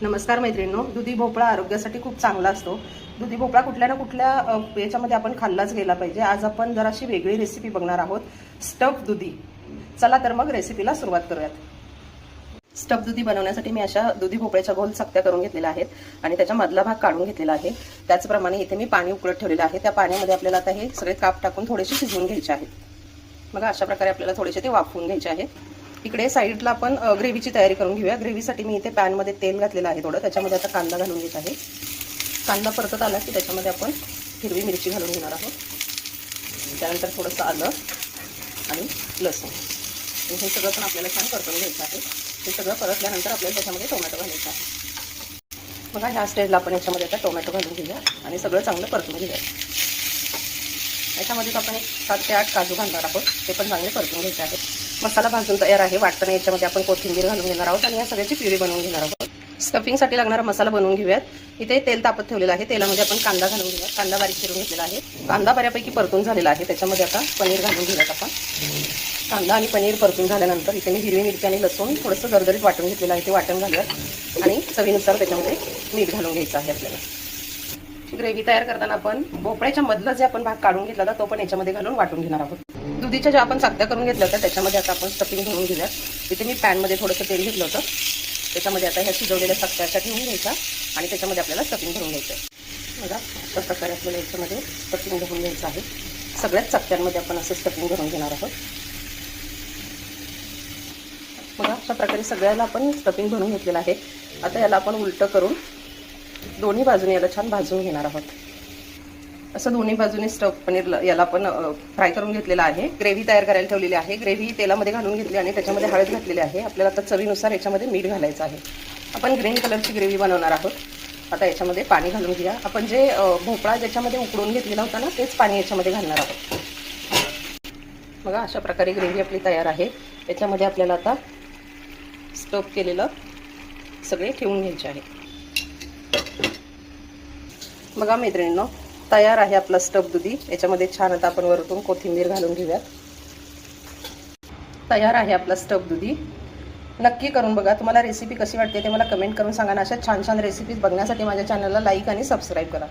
नमस्कार मैत्रिणींनो, दुधी भोपळा आरोग्यासाठी खूप चांगला असतो। दुधी भोपळा कुठल्या ना कुठल्या याच्यामध्ये आपण खाल्लाच गेला पाहिजे। आज आपण जराशी वेगळी रेसिपी बघणार आहोत, स्टफ दुधी। चला तर मग रेसिपीला सुरुवात करूयात। स्टफ दुधी बनवण्यासाठी मी अशा दुधी भोपळ्याच्या गोल चकत्या करून घेतलेल्या आहेत आणि त्याचा मधला भाग काढून घेतलेला आहे। त्याचप्रमाणे इथे मी पाणी उकळत ठेवलेलं आहे। त्या पाण्यामध्ये आपल्याला आता हे सगळे काप टाकून थोडेसे शिजवून घ्यायचे आहेत। मग अशा प्रकारे आपल्याला थोडेसे ते वाफवून घ्यायचे आहेत। इकडे साईडला आपण ग्रेव्हीची तयारी करून घेऊया। ग्रेव्हीसाठी मी इथे पॅन मध्ये तेल घातलेलं आहे थोडं। त्याच्यामध्ये आता कांदा घालून घेत आहे। कांदा परतत आला की त्याच्यामध्ये आपण हिरवी मिरची घालून घेणार आहोत। त्यानंतर थोडंसं आलं आणि लसूण, हे सगळं पण आपल्याला छान परतून घ्यायचं आहे। हे सगळं परतल्यानंतर आपल्याला त्याच्यामध्ये टोमॅटो घालायचा आहे। बघा ह्या स्टेजला आपण याच्यामध्ये आता टोमॅटो घालून घेऊया आणि सगळं चांगलं परतून घेऊया। याच्यामध्ये आपण 7 ते 8 काजू घालणार आहोत, ते पण चांगले परतून घ्यायचे आहेत। मसाला भाजून तयार आहे। वाटताना याच्यामध्ये आपण कोथिंबीर घालून घेणार आहोत आणि या सगळ्याची प्युरी बनवून घेणार आहोत। स्टफिंगसाठी लागणारा मसाला बनवून घेऊयात। इथे तेल तापत ठेवलेलं आहे। तेलामध्ये आपण कांदा घालून घेऊया। कांदा बारीक चिरून घेतलेला आहे। कांदा बऱ्यापैकी परतून झालेला आहे। त्याच्यामध्ये आता पनीर घालून घेऊयात आपण। कांदा आणि पनीर परतून झाल्यानंतर इथे मी हिरवी मिरची आणि लसूण थोडंसं गरगरीत वाटून घेतलेलं आहे, ते वाटण घालूयात आणि चवीनुसार त्याच्यामध्ये मीठ घालून घ्यायचं आहे आपल्याला। ग्रेव्ही तयार करताना आपण भोपळ्याच्या मधला जे आपण भाग काढून घेतला होता तो पण याच्यामध्ये घालून वाटून घेणार आहोत। दुधीच्या ज्या आपण चकत्या करून घेतल्या होत्या त्याच्यामध्ये आता आपण स्टफिंग भरून घेऊया। इथे मी पॅनमध्ये थोडंसं तेल घेतलं होतं, त्याच्यामध्ये आता ह्या शिजवलेल्या चकत्या ठेवून घ्यायच्या आणि त्याच्यामध्ये आपल्याला स्टफिंग भरून घ्यायचं आहे। बघा अशा प्रकारे आपल्याला याच्यामध्ये स्टफिंग भरून घ्यायचं आहे। सगळ्याच चकत्यांमध्ये आपण असं स्टफिंग भरून घेणार आहोत। बघा अशा प्रकारे सगळ्याला आपण स्टफिंग भरून घेतलेलं आहे। आता याला आपण उलटं करून दोन्ही बाजूने याला छान भाजून घेणार आहोत। असं दोन्ही बाजूने स्टफ पनीर याला आपण फ्राय करून घेतलेला आहे। ग्रेव्ही तयार करायला ठेवलेली आहे। ग्रेव्ही तेलामध्ये घालून घेतली आणि त्याच्यामध्ये हळद घातलेली आहे। आपल्याला आता चवीनुसार याच्यामध्ये मीठ घालायचं आहे। आपण ग्रीन कलरची ग्रेव्ही बनवणार आहोत। आता याच्यामध्ये पाणी घालून घेऊया। आपण जे भोपळा ज्याच्यामध्ये उकडून घेतलेला होता ना तेच पाणी याच्यामध्ये घालणार आहोत। बघा अशा प्रकारे ग्रेव्ही आपली तयार आहे। याच्यामध्ये आपल्याला आता स्टफ केलेलं सगळे ठेवून घ्यायचे आहे। बघा मैत्रिणींनो, तयार आहे आपला स्टफ दुधी। याच्यामध्ये छान आता आपण वरतून कोथिंबीर घालून घेऊयात। तयार आहे आपला स्टफ दुधी। नक्की करून बघा। तुम्हाला रेसिपी कशी वाटते ते मला कमेंट करून सांगा। अशा छान छान रेसिपीज बघण्यासाठी माझ्या चॅनलला लाईक आणि सबस्क्राईब करा।